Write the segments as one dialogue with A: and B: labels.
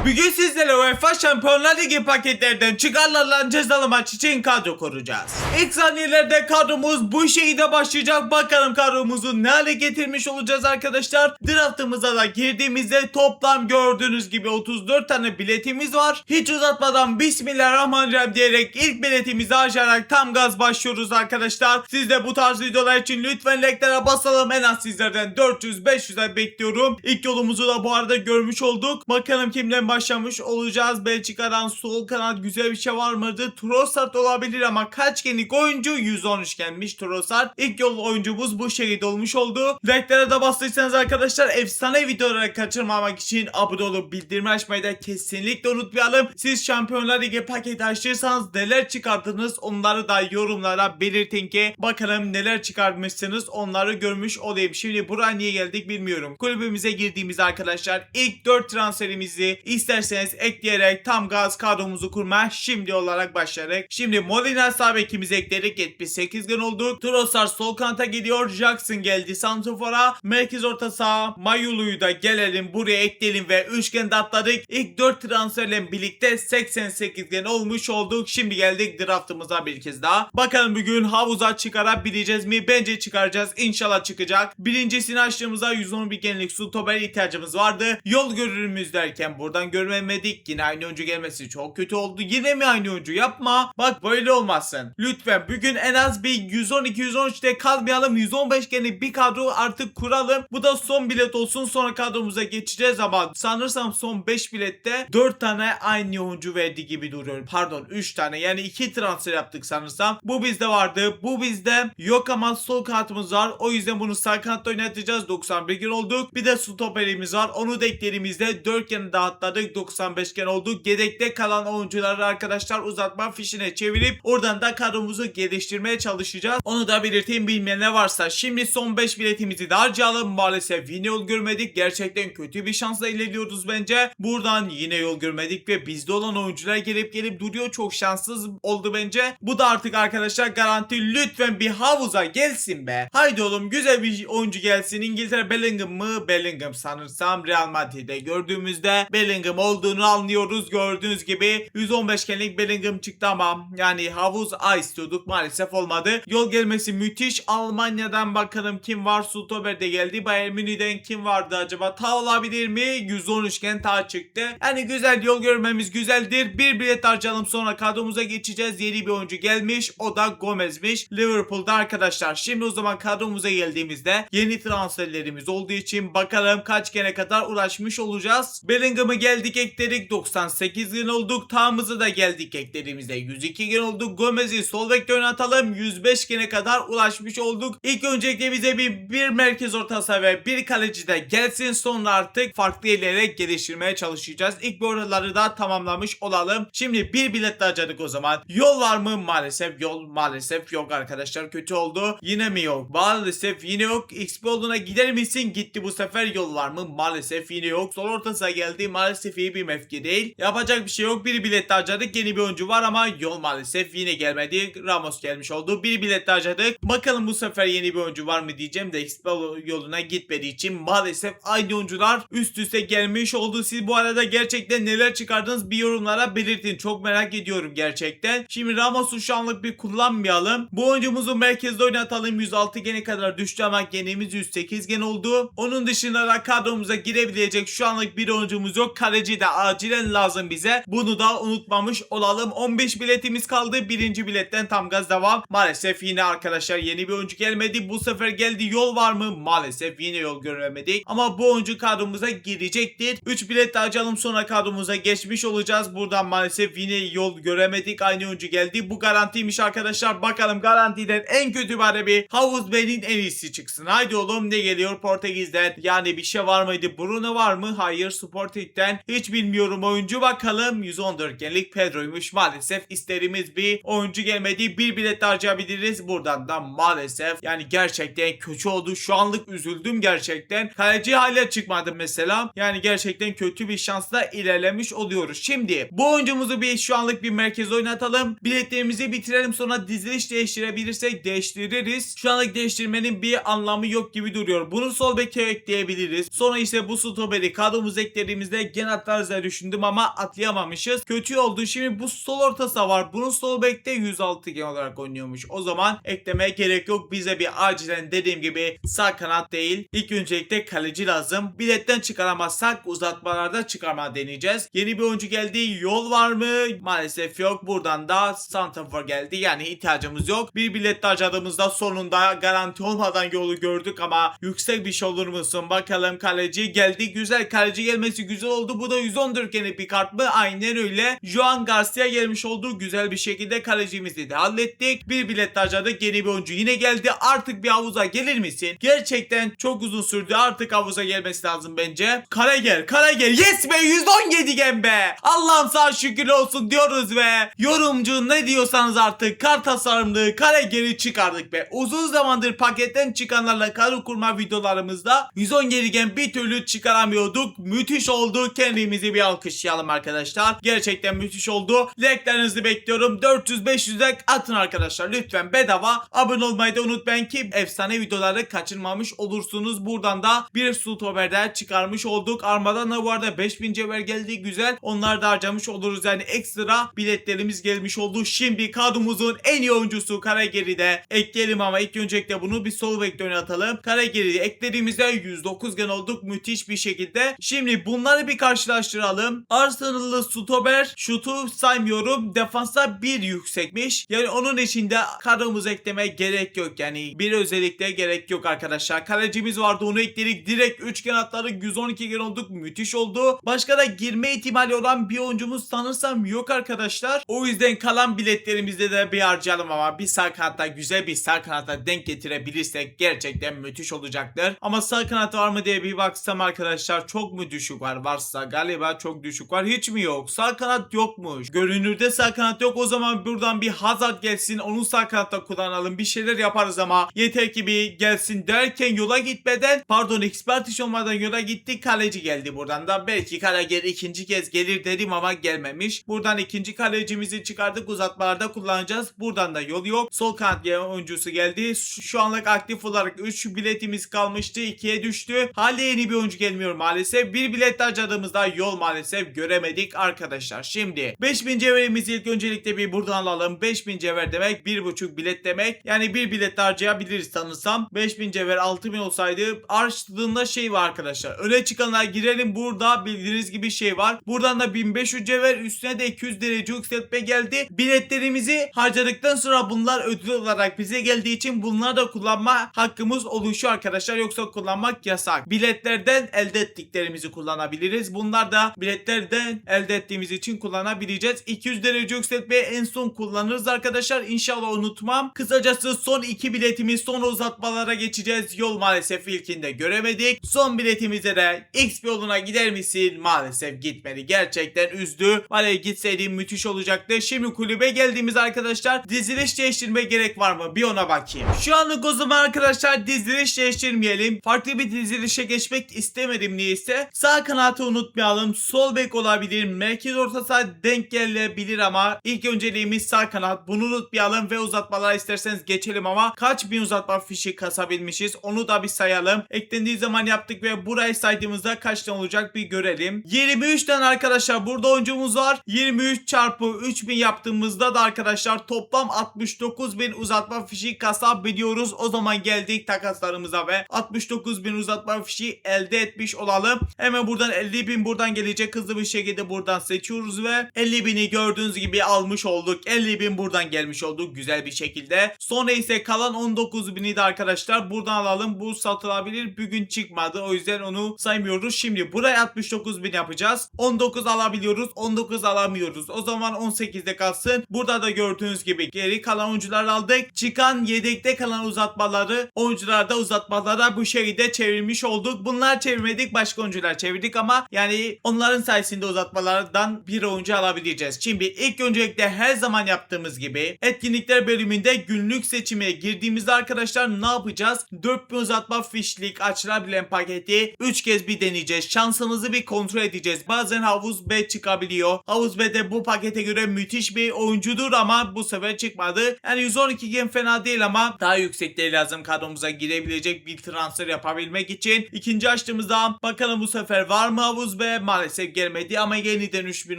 A: Bugün sizlere UEFA Şampiyonlar Ligi paketlerden çıkarılan cezalı maç için kadro kuracağız. İlk saniyelerde kadromuz bu şekilde başlayacak. Bakalım kadromuzu ne hale getirmiş olacağız arkadaşlar. Draftımıza da girdiğimizde toplam gördüğünüz gibi 34 tane biletimiz var. Hiç uzatmadan Bismillahirrahmanirrahim diyerek ilk biletimizi açarak tam gaz başlıyoruz arkadaşlar. Siz de bu tarz videolar için lütfen like'lara basalım. En az sizlerden 400-500'e bekliyorum. İlk yolumuzu da bu arada görmüş olduk. Bakalım kimden başlamış olacağız. Belçika'dan sol kanat güzel bir şey var mıydı? Trossard olabilir ama kaç genlik oyuncu? 113 gelmiş Trossard. İlk yol oyuncumuz bu şekilde olmuş oldu. Like'lara da bastıysanız arkadaşlar efsane videoları kaçırmamak için abone olup bildirimi açmayı da kesinlikle unutmayalım. Siz Şampiyonlar Ligi paketi açtıysanız neler çıkardınız onları da yorumlara belirtin ki bakalım neler çıkartmışsınız onları görmüş olayım. Şimdi buraya niye geldik bilmiyorum. Kulübümüze girdiğimiz arkadaşlar ilk 4 transferimizi isterseniz ekleyerek tam gaz kadromuzu kurmaya şimdi olarak başladık. Şimdi Molina sağ bekimizi ekledik. 78 gün oldu. Trossard sol kanata gidiyor. Jackson geldi santrafora. Merkez orta saha Mayulu'yu da gelelim buraya ekleyelim ve üçgende atladık. İlk 4 transferle birlikte 88 gün olmuş olduk. Şimdi geldik draftımıza bir kez daha. Bakalım bugün havuza çıkarabileceğiz mi? Bence çıkaracağız. İnşallah çıkacak. Birincisini açtığımızda 111 genlik stoper ihtiyacımız vardı. Yol görürümüz derken buradan görmemedik. Yine aynı oyuncu gelmesi çok kötü oldu. Yine mi aynı oyuncu? Yapma. Bak böyle olmasın. Lütfen bugün en az bir 112-113'te kalmayalım. 115 genlik bir kadro artık kuralım. Bu da son bilet olsun. Sonra kadromuza geçeceğiz ama sanırsam son 5 bilette 4 tane aynı oyuncu verdi gibi duruyor. Pardon 3 tane yani 2 transfer yaptık sanırsam. Bu bizde vardı. Bu bizde yok ama sol kanatımız var. O yüzden bunu sağ kanatta oynatacağız. 91 gün olduk. Bir de stoperimiz var. Onu da eklediğimizde 4 kere dağıtladık. 95 gen olduk. Yedekte kalan oyuncuları arkadaşlar uzatma fişine çevirip oradan da kadromuzu geliştirmeye çalışacağız. Onu da belirteyim bilmeyenler varsa. Şimdi son 5 biletimizi de harcayalım. Maalesef yine yol görmedik. Gerçekten kötü bir şansla ilerliyoruz bence. Buradan yine yol görmedik ve bizde olan oyuncular gelip duruyor. Çok şanssız oldu bence. Bu da artık arkadaşlar garanti. Lütfen bir havuza gelsin be. Haydi oğlum güzel bir oyuncu gelsin. İngiltere Bellingham mı? Bellingham sanırsam Real Madrid'de gördüğümüzde Bellingham olduğunu anlıyoruz. Gördüğünüz gibi 115 genlik Bellingham çıktı ama yani havuz A istiyorduk. Maalesef olmadı. Yol gelmesi müthiş. Almanya'dan bakalım kim var? Stolberg geldi. Bayern Münih'den kim vardı acaba? Ta olabilir mi? 113 gen ta çıktı. Yani güzel yol görmemiz güzeldir. Bir bilet harcayalım sonra kadromuza geçeceğiz. Yeni bir oyuncu gelmiş. O da Gomez'miş. Liverpool'da arkadaşlar. Şimdi o zaman kadromuza geldiğimizde yeni transferlerimiz olduğu için bakalım kaç gene kadar ulaşmış olacağız. Bellingham'ı geldik ekledik. 98 gün olduk. Tağımızı da geldik eklediğimizde 102 gün olduk. Gomez'i sol bekte oynatalım. 105 gene kadar ulaşmış olduk. İlk öncelikle bize bir merkez orta saha ve bir kaleci de gelsin. Sonra artık farklı yerlere geliştirmeye çalışacağız. İlk bu oraları da tamamlamış olalım. Şimdi bir bilet de harcadık o zaman. Yol var mı? Maalesef yok arkadaşlar. Kötü oldu. Yine mi yok? Maalesef yine yok. XP olduğuna gider misin? Gitti bu sefer. Yol var mı? Maalesef yine yok. Sol orta saha geldi. Maalesef iyi bir mevki değil. Yapacak bir şey yok. Bir bilet de harcadık. Yeni bir oyuncu var ama yol maalesef yine gelmedi. Ramos gelmiş oldu. Bir bilet de harcadık. Bakalım bu sefer yeni bir oyuncu var mı diyeceğim de XP yoluna gitmediği için maalesef aynı oyuncular üst üste gelmiş oldu. Siz bu arada gerçekten neler çıkardınız bir yorumlara belirtin. Çok merak ediyorum gerçekten. Şimdi Ramos'u şu anlık bir kullanmayalım. Bu oyuncumuzu merkezde oynatalım. 106 gene kadar düştü ama genimiz 108 gen oldu. Onun dışında da kadromuza girebilecek şu anlık bir oyuncumuz yok. Kaleci de acilen lazım bize. Bunu da unutmamış olalım. 15 biletimiz kaldı. Birinci biletten tam gaz devam. Maalesef yine arkadaşlar yeni bir oyuncu gelmedi. Bu sefer geldi. Yol var mı? Maalesef yine yol göremedik. Ama bu oyuncu kadromuza girecektir. 3 bilet harcayalım sonra kadromuza geçmiş olacağız. Buradan maalesef yine yol göremedik. Aynı oyuncu geldi. Bu garantiymiş arkadaşlar. Bakalım garantiden en kötü bari bir Havuz Bey'in en iyisi çıksın. Haydi oğlum ne geliyor Portekiz'den? Yani bir şey var mıydı? Bruno var mı? Hayır. Sporting'den hiç bilmiyorum oyuncu. Bakalım 114 genlik Pedro'ymuş. Maalesef isterimiz bir oyuncu gelmedi. Bir bilet harcayabiliriz. Buradan da maalesef yani gerçekten kötü oldu. Şu anlık üzüldüm gerçekten. Kaleci hala çıkmadı mesela. Yani gerçekten kötü bir şansla ilerlemiş oluyoruz. Şimdi bu oyuncumuzu bir şu anlık bir merkez oynatalım. Biletlerimizi bitirelim sonra diziliş değiştirebilirsek değiştiririz. Şu anlık değiştirmenin bir anlamı yok gibi duruyor. Bunu sol beke ekleyebiliriz. Sonra ise bu stoperi kadromuza eklediğimizde genel atlarız diye düşündüm ama atlayamamışız. Kötü oldu. Şimdi bu sol ortası da var. Bunun sol bekte 106 gen olarak oynuyormuş. O zaman eklemeye gerek yok. Bize bir acilen dediğim gibi sağ kanat değil. İlk öncelikle kaleci lazım. Biletten çıkaramazsak uzatmalarda çıkarma deneyeceğiz. Yeni bir oyuncu geldi. Yol var mı? Maalesef yok. Buradan da santrafor geldi. Yani ihtiyacımız yok. Bir bilet harcadığımızda sonunda garanti olmadan yolu gördük ama yüksek bir şey olur musun? Bakalım, kaleci geldi. Güzel, kaleci gelmesi güzel oldu. Bu da 114 genlik bir kart mı? Aynen öyle. Joan Garcia gelmiş oldu. Güzel bir şekilde kalecimizi de hallettik. Bir bilet harcadık. Yeni bir oyuncu yine geldi. Artık bir havuza gelir misin? Gerçekten çok uzun sürdü. Artık havuza gelmesi lazım bence. Kare gel. Kare gel. Yes be, 117 gen be. Allah'ım sağ şükür olsun diyoruz ve yorumcu ne diyorsanız artık kart tasarımlı kare geri çıkardık be. Uzun zamandır paketten çıkanlarla kare kurma videolarımızda 117 gen bir türlü çıkaramıyorduk. Müthiş oldu. Kendimizi bir alkışlayalım arkadaşlar. Gerçekten müthiş oldu. Like'larınızı bekliyorum. 400-500 like atın arkadaşlar. Lütfen bedava. Abone olmayı da unutmayın ki efsane videoları kaçırmamış olursunuz. Buradan da bir stoperden çıkarmış olduk. Armadan da bu arada 5000 cevher geldi. Güzel. Onları da harcamış oluruz. Yani ekstra biletlerimiz gelmiş oldu. Şimdi kadromuzun en iyi oyuncusu Karageri'de ekleyelim ama ilk öncelikle bunu bir sol bekte oynatalım. Karageri'yi eklediğimizde 109 gen olduk. Müthiş bir şekilde. Şimdi bunları bir karşılaştıralım. Arsenal'lı stoper şutu saymıyorum. Defansa 1 yüksekmiş. Yani onun içinde kadromuzu eklemeye gerek yok. Yani bir özellikle gerek yok arkadaşlar. Kalecimiz vardı, onu ekledik. Direkt 3 gen atladık. 112 gen olduk. Müthiş oldu. Başka da girme ihtimali olan bir oyuncumuz sanırsam yok arkadaşlar. O yüzden kalan biletlerimizde de bir harcayalım ama bir sağ kanatta, güzel bir sağ kanatta denk getirebilirsek gerçekten müthiş olacaktır. Ama sağ kanat var mı diye bir baksam arkadaşlar, çok mu düşük var? Varsa galiba çok düşük var. Hiç mi yok? Sağ kanat yokmuş. Görünürde sağ kanat yok. O zaman buradan bir Hazard gelsin. Onu sağ kanatta kullanalım. Bir şeyler yaparız ama yeter ki bir gelsin derken yola gitmeden, pardon, ekspertiş olmadan yola gitti. Kaleci geldi buradan da. Belki Karageri ikinci kez gelir dedim ama gelmemiş. Buradan ikinci kalecimizi çıkardık. Uzatmalarda kullanacağız. Buradan da yol yok. Sol kanat oyuncusu geldi. Şu anlık aktif olarak 3 biletimiz kalmıştı. 2'ye düştü. Hala yeni bir oyuncu gelmiyor maalesef. Bir bilet harcadığımızda yol maalesef göremedik arkadaşlar. Şimdi 5000 cevherimizi ilk öncelikle bir buradan alalım. 5000 cevher demek 1,5 bilet demek. Yani bir bilet harcayabiliriz sanırsam. 5000 cevher 6000 olsaydı harçlığında şey var arkadaşlar. Öne çıkanlar girelim. Burada bildiğiniz gibi şey var. Buradan da 1500 cevher, üstüne de 200 derece yükseltme geldi. Biletlerimizi harcadıktan sonra bunlar ödül olarak bize geldiği için bunları da kullanma hakkımız oluşuyor arkadaşlar. Yoksa kullanmak yasak. Biletlerden elde ettiklerimizi kullanabiliriz. Bunlar da biletlerden elde ettiğimiz için kullanabileceğiz. 200 derece yükseltmeyi en son kullanırız arkadaşlar. İnşallah unutmam. Kısacası son 2 biletimiz, son uzatmalara geçeceğiz. Yol maalesef ilkinde göremedik. Son biletimize de XP yoluna gider misin? Maalesef gitmedi. Gerçekten üzdü. Var ya, gitseydim müthiş olacaktı. Şimdi kulübe geldiğimiz arkadaşlar, diziliş değiştirme gerek var mı? Bir ona bakayım. Şu anlık o zaman arkadaşlar diziliş değiştirmeyelim. Farklı bir dizilişe geçmek istemedim niyeyse. Sağ kanatı unutmayalım. Sol bek olabilir. Merkez orta saha denk gelebilir ama ilk önceliğimiz sağ kanat. Bunu unutmayalım ve uzatmalara isterseniz geçelim ama kaç bin uzatma fişi kasabilmişiz onu da bir sayalım. Eklendiği zaman yaptık ve burayı saydığımızda kaç tane olacak bir görelim. 23 tane arkadaşlar burada oyuncumuz var. 23 çarpı 3000 yaptığımızda da arkadaşlar toplam 69.000 uzatma fişi kasabiliyoruz. O zaman geldik takaslarımıza ve 69.000 uzatma fişi elde etmiş olalım. Hemen buradan 50.000 buradan gelecek, hızlı bir şekilde buradan seçiyoruz ve 50.000'i gördüğünüz gibi almış olduk. 50.000 buradan gelmiş olduk güzel bir şekilde. Sonra ise kalan 19.000'i de arkadaşlar buradan alalım. Bu satılabilir, bugün çıkmadı, o yüzden onu saymıyoruz. Şimdi buraya 69.000 yapacağız. 19 alabiliyoruz, 19 alamıyoruz. O zaman 18'de kalsın. Burada da gördüğünüz gibi geri kalan oyuncular aldık. Çıkan yedekte kalan uzatmaları oyuncularda uzatmalara bu şekilde çevirmiş olduk. Bunlar çevirmedik, başka oyuncular çevirdik ama yani onların sayesinde uzatmalardan bir oyuncu alabileceğiz. Şimdi ilk öncelikle her zaman yaptığımız gibi etkinlikler bölümünde günlük seçime girdiğimizde arkadaşlar ne yapacağız? 4000 uzatma fişlik açılabilen paketi 3 kez bir deneyeceğiz. Şansımızı bir kontrol edeceğiz. Bazen havuz B çıkabiliyor. Havuz B'de bu pakete göre müthiş bir oyuncudur ama bu sefer çıkmadı. Yani 112 gen fena değil ama daha yüksekleri lazım kadromuza girebilecek bir transfer yapabilmek için. İkinci açtığımızda bakalım bu sefer var mı havuz B? ve maalesef gelmedi ama yeniden 3000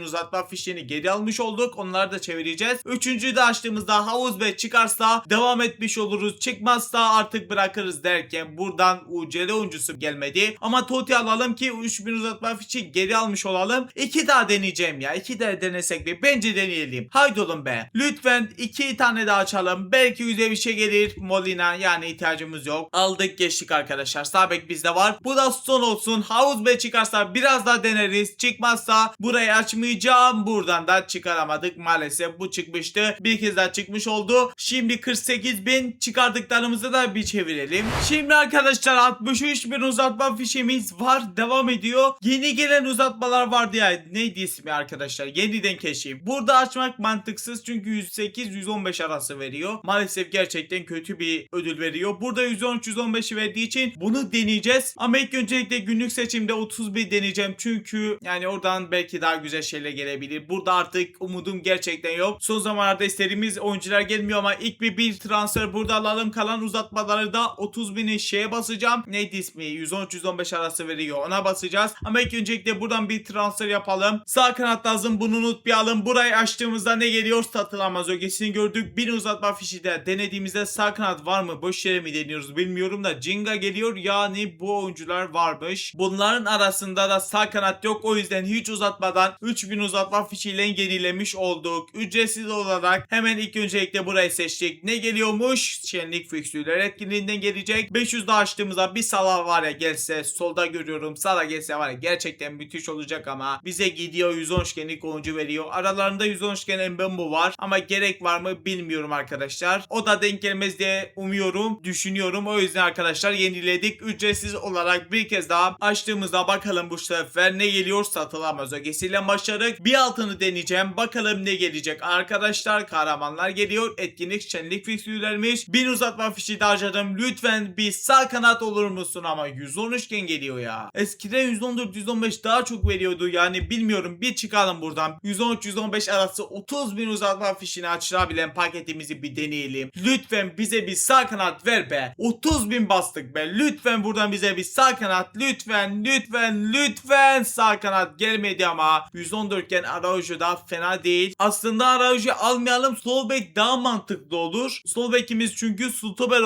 A: uzatma fişini geri almış olduk. Onları da çevireceğiz. Üçüncüyü de açtığımızda havuz ve çıkarsa devam etmiş oluruz. Çıkmazsa artık bırakırız derken buradan UCL oyuncusu gelmedi. Ama Totti alalım ki 3000 uzatma fişi geri almış olalım. 2 daha deneyeceğim ya. 2 daha denesek mi? Bence deneyelim. Haydi oğlum be. Lütfen 2 tane daha açalım. Belki güzel bir şey gelir. Molina yani ihtiyacımız yok. Aldık geçtik arkadaşlar. Sağ bek bizde var. Bu da son olsun. Havuz be çıkarsa biraz daha deneriz. Çıkmazsa burayı açmayacağım. Buradan da çıkaramadık. Maalesef bu çıkmıştı. Bir kez daha çıkmış oldu. Şimdi 48.000 çıkardıklarımızı da bir çevirelim. Şimdi arkadaşlar 63.000 uzatma fişimiz var. Devam ediyor. Yeni gelen uzatmalar vardı ya. Neydi ismi arkadaşlar? Yeniden keşif. Burada açmak mantıksız çünkü 108-115 arası veriyor. Maalesef gerçekten kötü bir ödül veriyor. Burada 113-115'i verdiği için bunu deneyeceğiz. Ama ilk öncelikle günlük seçimde 31 deneyeceğim. Çünkü yani oradan belki daha güzel şeyler gelebilir. Burada artık umudum gerçekten yok. Son zamanlarda istediğimiz oyuncular gelmiyor ama ilk bir transfer burada alalım. Kalan uzatmaları da 30.000'in şeye basacağım. Neydi ismi? 113-115 arası veriyor. Ona basacağız. Ama ilk öncelikle buradan bir transfer yapalım. Sağ kanat lazım. Bunu unutmayalım. Burayı açtığımızda ne geliyor? Satılamaz ögesini gördük. Bir uzatma fişi de denediğimizde sağ kanat var mı? Boş yere mi deniyoruz bilmiyorum da Jinga geliyor. Yani bu oyuncular varmış. Bunların arasında da sağ kanat yok. O yüzden hiç uzatmadan 3000 uzatma fişiyle yenilemiş olduk. Ücretsiz olarak hemen ilk öncelikle burayı seçtik. Ne geliyormuş? Şenlik fiksürler etkinliğinden gelecek. 500 daha açtığımızda bir Salah var ya gelse, solda görüyorum. Salah gelse var ya gerçekten müthiş olacak ama bize gidiyor 113'genlik oyuncu veriyor. Aralarında 113'gen Mbembo var ama gerek var mı bilmiyorum arkadaşlar. O da denk gelmez diye umuyorum, düşünüyorum. O yüzden arkadaşlar yeniledik. Ücretsiz olarak bir kez daha açtığımızda bakalım bu sefer ne geliyor? Satılamaz ögesiyle başladık. Bir altını deneyeceğim. Bakalım ne gelecek arkadaşlar. Kahramanlar geliyor. Etkinlik şenlik fiksürlermiş. 1000 uzatma fişi de harcadım. Lütfen bir sağ kanat olur musun ama 113'gen geliyor ya. Eskiden 114-115 daha çok veriyordu. Yani bilmiyorum. Bir çıkalım buradan. 113-115 arası 30.000 uzatma fişini açılabilen paketimizi bir deneyelim. Lütfen bize bir sağ kanat ver be. 30.000 bastık be. Lütfen buradan bize bir sağ kanat. Lütfen sağ kanat gelmedi ama 114 iken Araujo da fena değil. Aslında Araujo almayalım. Sol bek daha mantıklı olur. Sol bekimiz çünkü stoper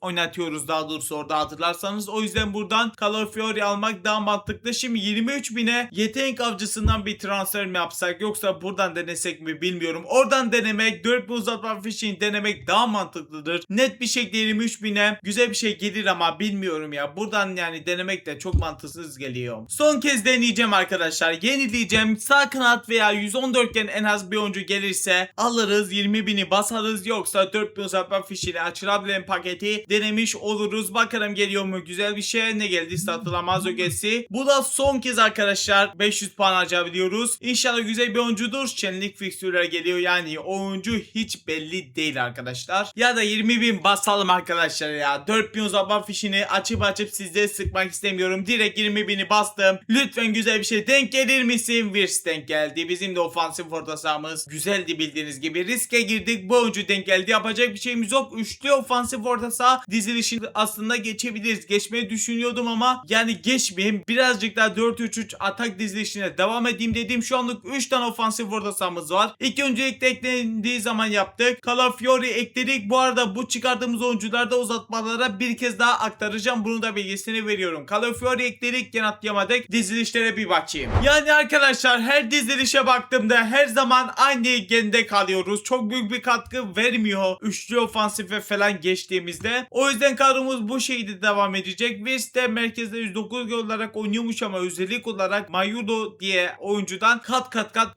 A: oynatıyoruz daha doğrusu orada hatırlarsanız. O yüzden buradan Calafiori almak daha mantıklı. Şimdi 23.000'e yetenek avcısından bir transfer mi yapsak yoksa buradan denesek mi bilmiyorum. Oradan denemek 4.000 uzatma fişini denemek daha mantıklıdır. Net bir şekilde 23.000'e güzel bir şey gelir ama bilmiyorum ya. Buradan yani denemek de çok mantıksız geliyor. Son kez deneyeceğim arkadaşlar. Yenileyeceğim. Sağ kanat veya 114 iken en az bir oyuncu gelirse alırız. 20.000'i basarız. Yoksa 4.000 uzatma fişiyle açılabilen paketi denemiş oluruz. Bakalım geliyor mu güzel bir şey. Ne geldi? Satılamaz ögesi. Bu da son kez arkadaşlar. 500 puan harcayabiliyoruz. İnşallah güzel bir oyuncudur. Şenlik fiksürler geliyor. Yani oyuncu hiç belli değil arkadaşlar. Ya da 20.000 basalım arkadaşlar ya. 4.000 uzatma fişini açıp sizde sıkmak istemiyorum. Direkt 20.000'i bastım. Lütfen güzel bir şey denk gelir misin? Wirtz denk geldi. Bizim de ofansif orta sahamız güzeldi bildiğiniz gibi. Riske girdik. Bu oyuncu denk geldi. Yapacak bir şeyimiz yok. Üçlü ofansif orta saha dizilişini aslında geçebiliriz. Geçmeyi düşünüyordum ama yani geçmeyeyim. Birazcık daha 4-3-3 atak dizilişine devam edeyim dedim. Şu anlık 3 tane ofansif orta sahamız var. İlk öncelikle eklendiği zaman yaptık. Calafiori ekledik. Bu arada bu çıkardığımız oyuncularda uzatmalara bir kez daha aktaracağım. Bunu da bilgisini veriyorum. Calafiori ekledik. Gene atlayamadık. Dizilişlere bir bakayım. Yani arkadaşlar her dizilişe baktığımda her zaman aynı gende kalıyoruz. Çok büyük bir katkı vermiyor. Üçlü ofansife falan geçtiğimizde. O yüzden kadromuz bu şekilde devam edecek. Wirtz de merkezde 109 gol olarak oynuyormuş ama özellik olarak Mayudo diye oyuncudan kat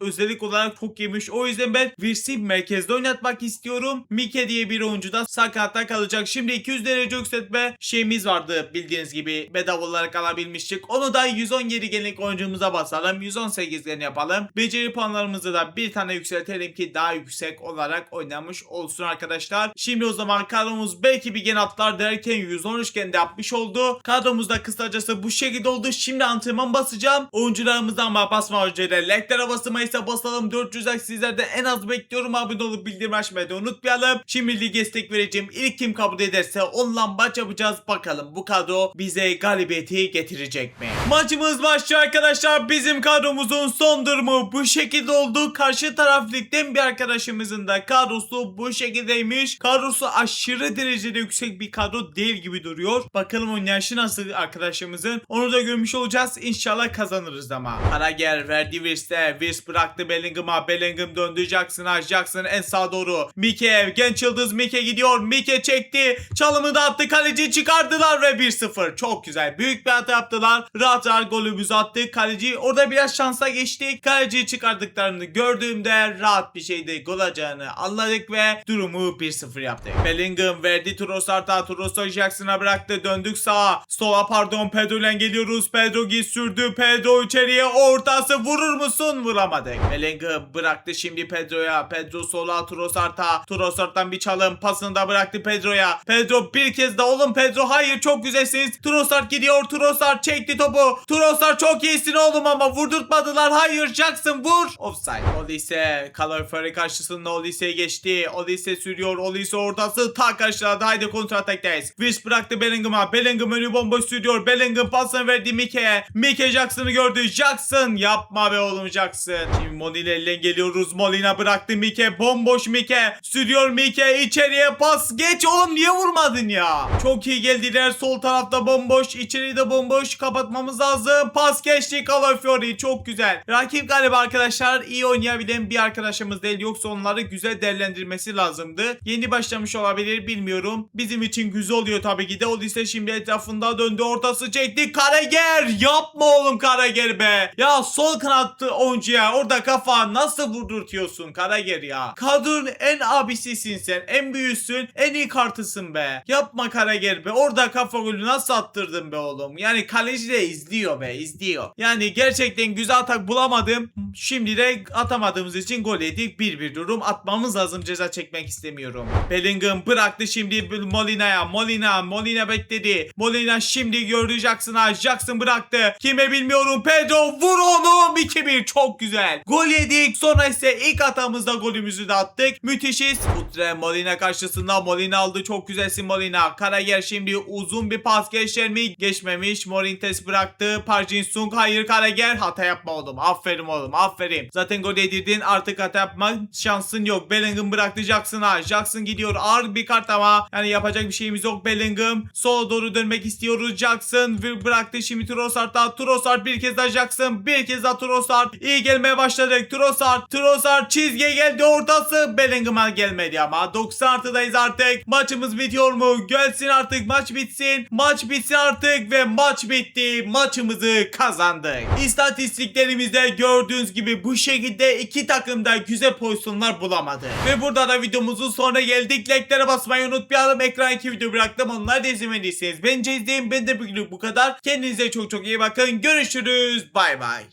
A: özellik olarak çok yemiş. O yüzden ben Wirtz'i merkezde oynatmak istiyorum. Mike diye bir oyuncu da sağ kanatta kalacak. Şimdi 200 derece yükseltme şeyimiz vardı bildiğiniz gibi. Bedava olarak alabilmiştik. Onu da 117 genlik oyuncumuza basalım. 118'lerini yapalım. Beceri puanlarımızı da bir tane yükseltelim ki daha yüksek olarak oynamış olsun arkadaşlar. Şimdi o zaman kadromuz belki bir gen atlar derken 113 gen de yapmış oldu. Kadromuzda kısacası bu şekilde oldu. Şimdi antrenman basacağım. Oyuncularımızdan ama basma önce like'lara basmayı basalım. 400 like sizlerden en az bekliyorum. Abone olup bildirim açmayı da unutmayalım. Şimdi lige destek vereceğim. İlk kim kabul ederse onunla maç yapacağız. Bakalım bu kadro bize galibiyeti getirecek mi? Maçımız Maçımız başlıyor arkadaşlar. Bizim kadromuzun son durumu bu şekilde oldu. Karşı taraf ligden bir arkadaşımızın da kadrosu bu şekildeymiş. Kadrosu aşırı derecede yüksek bir kadro değil gibi duruyor. Bakalım oynayışı nasıl arkadaşımızın. Onu da görmüş olacağız. İnşallah kazanırız ama. Karager verdi Wirtz'e. Wirtz bıraktı Bellingham'a. Bellingham döndü Jackson'a. Jackson en sağa doğru. Mike. Genç yıldız Mike gidiyor. Mike çekti. Çalımı da attı. Kaleci çıkardılar ve 1-0. Çok güzel. Büyük bir hata yaptılar. Rahat rahat golümüzü attık. Kaleci orada biraz şansa geçtik. Kaleciyi çıkardıklarını gördüğümde rahat bir şeyde gol olacağını anladık ve durumu 1-0 yaptık. Bellingham verdi Trossard'a. Trossard Jackson'a bıraktı. Döndük sağa. Sola pardon. Pedro ile geliyoruz. Pedro git sürdü. Pedro içeriye ortası vurur musun? Vuramadık. Bellingham bıraktı şimdi Pedro'ya. Pedro sola Trossard'a. Trossard'dan bir çalım. Pasını da bıraktı Pedro'ya. Pedro bir kez daha oğlum Pedro hayır çok güzelsiniz. Trossard gidiyor. Trossard çekti topu. Trossard çok iyisin oğlum ama vurdurtmadılar. Hayır Jackson vur. Offside. Olise Calafari karşısında Olise geçti. Olise sürüyor. Olise ortası ta karşıladı. Haydi kontratakteyiz. Wirtz bıraktı Bellingham'a. Bellingham önü bomboş sürüyor. Bellingham pasını verdi Mike'ye. Mike Jackson'ı gördü. Jackson yapma be oğlum Jackson. Şimdi Molina ile geliyoruz. Molina bıraktı Mike. Bomboş Mike. Sürüyor Mike. İçeriye pas. Geç oğlum niye vurmadın ya? Çok iyi geldiler. Sol tarafta bomboş. İçeriği de bomboş. Kapatmamız lazım. Pas geçti Calafiori. Çok güzel. Rakip galiba arkadaşlar iyi oynayabilen bir arkadaşımız değil. Yoksa onları güzel değerlendirmesi lazımdı. Yeni başlamış olabilir bilmiyorum. Bizim için güzel oluyor tabii ki de. O lise şimdi etrafında döndü. Ortası çekti. Karager. Yapma oğlum Karager be. Ya sol kanattı oyuncuya. Orada kafa nasıl vurdurtuyorsun Karager ya. Kadronun en abisisin sen. En büyüsün. En iyi kartısın be. Yapma Karager be. Orada kafa golü nasıl attırdın be oğlum. Yani kaleci de izliyor be. İzliyor. Yani gerçekten güzel atak bulamadım. Şimdi de atamadığımız için gol yedik. 1-1 durum. Atmamız lazım. Ceza çekmek istemiyorum. Bellingham bıraktı şimdi Molina'ya. Molina bekledi. Molina şimdi gördü Jackson'a. Jackson bıraktı. Kime bilmiyorum. Pedro vur onu. 2-1 çok güzel. Gol yedik. Sonra ise ilk hatamızda golümüzü de attık. Müthişiz. Putre Molina karşısında. Molina aldı. Çok güzelsin Molina. Karager şimdi uzun bir pas geçer mi? Geçmemiş. Morintes bıraktı. Parjin Sung. Hayır Karager. Hata yapma oğlum. Aferin oğlum. Aferin. Zaten gol yedirdin. Artık hata yapma şansın yok. Bellingham bıraktı Jackson'a. Jackson gidiyor. Ağır bir kart ama yani yapacak bir şeyimiz yok. Bellingham. Sola doğru dönmek istiyoruz. Jackson bıraktı şimdi Trossard'a. Trossard bir kez daha Jackson. Bir kez daha Trossard. İyi gelmeye başladık. Trossard çizgiye geldi. Ortası Bellingham'a gelmedi ama. 90 artıdayız artık. Maçımız bitiyor mu? Gelsin artık maç bitsin. Maç bitsin artık ve maç bitti. Maçımızı kazandık. İstatistiklerimizde gördüğünüz gibi bu şekilde iki takım da güzel pozisyonlar bulamadı. Ve burada da videomuzun sonuna geldik. Like'lere basmayı unutmayalım. Ekrana 2 video bıraktım. Onları da izlemediyseniz bence izleyin. Ben de bugünlük bu kadar. Kendinize çok çok iyi bakın. Görüşürüz. Bay bay.